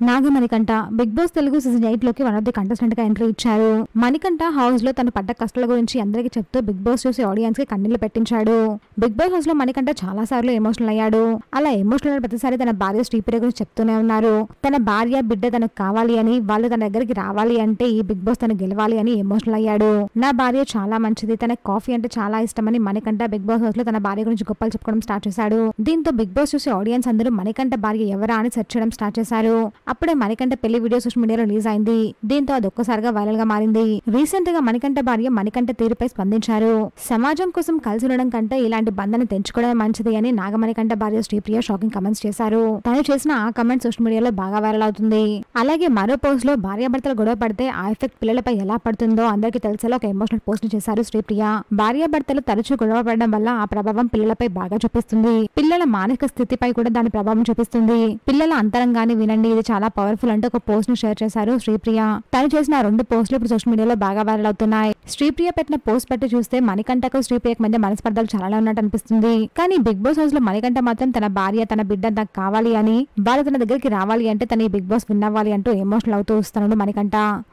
Nagamanikanta Bigg Boss Telugu season 8 లోకి one of the కంటెస్టెంట్ గా ఎంట్రీ ఇచ్చారు. మణికంఠ హౌస్ లో తన పడ్డ కష్టాల గురించి అందరికీ చెప్తూ బిగ్ బాస్ చూసి ఆడియన్స్ కి కన్నీళ్లు పెట్టించాడు. బిగ్ బాస్ హౌస్ లో మణికంఠ చాలా సార్లు ఎమోషనల్ అయ్యాడు. అలా ఎమోషనల్ ప్రతిసారి తన భార్య శ్రీప్రియ గురించి చెప్తూనే ఉన్నారు. తన భార్య బిడ్డ తనకు కావాలి అని, వాళ్ళు తన దగ్గరికి రావాలి అంటే ఈ బిగ్ బాస్ తను గెలవాలి అని ఎమోషనల్ అయ్యాడు. నా భార్య చాలా మంచిది, తన కాఫీ అంటే చాలా ఇష్టమని మణికంఠ బిగ్ బాస్ హౌస్ లో తన భార్య గురించి గొప్పలు చెప్పుకోవడం స్టార్ట్ చేశాడు. దీంతో బిగ్ బాస్ చూసి ఆడియన్స్ అందరూ మణికంఠ భార్య ఎవరా అని సెర్చ్ చేయడం స్టార్ట్ చేశారు. అప్పుడే మణికంఠ పెళ్లి వీడియో సోషల్ మీడియాలో రిలీజ్ అయింది. దీంతో అది ఒక్కసారిగా వైరల్ గా మారింది. రీసెంట్ గా మణికంఠ భార్య మణికంఠ తీరుపై స్పందించారు. సమాజం కోసం కలిసి ఉండడం కంటే ఇలాంటి బంధాన్ని తెంచుకోవడమే మంచిది అని నాగమణికంఠ భార్య శ్రీప్రియ షాకింగ్ కమెంట్స్ చేశారు. తను చేసిన ఆ కమెంట్ సోషల్ మీడియాలో బాగా వైరల్ అవుతుంది. అలాగే మరో పోస్ట్ లో భార్యాభర్తలు గొడవ పడితే ఆ ఎఫెక్ట్ పిల్లలపై ఎలా పడుతుందో అందరికీ తెలిసేలా ఒక ఎమోషనల్ పోస్ట్ ని చేశారు శ్రీప్రియ. భార్యాభర్తలు తరచూ గొడవ పడడం వల్ల ఆ ప్రభావం పిల్లలపై బాగా చూపిస్తుంది. పిల్లల మానసిక స్థితిపై కూడా దాని ప్రభావం చూపిస్తుంది. పిల్లల అంతరంగాన్ని వినండి, ఇది చాలా పవర్ఫుల్ అంటూ ఒక పోస్ట్ ను షేర్ చేశారు శ్రీప్రియ. తను చేసిన 2 పోస్టులు ఇప్పుడు సోషల్ మీడియాలో బాగా వైరల్ అవుతున్నాయి. శ్రీప్రియ పెట్టిన పోస్ట్ బట్టి చూస్తే మణికంఠకు శ్రీప్రియకు మధ్య మనస్పర్ధలు చాలానే ఉన్నట్టు అనిపిస్తుంది. కానీ బిగ్ బాస్ హౌస్ లో మణికంఠ మాత్రం తన భార్య తన బిడ్డ నాకు కావాలి అని, వాళ్ళు తన దగ్గరికి రావాలి అంటే తన ఈ బిగ్ బాస్ విన్ అవ్వాలి అంటూ ఎమోషనల్ అవుతూ వస్తున్నాడు మణికంఠ.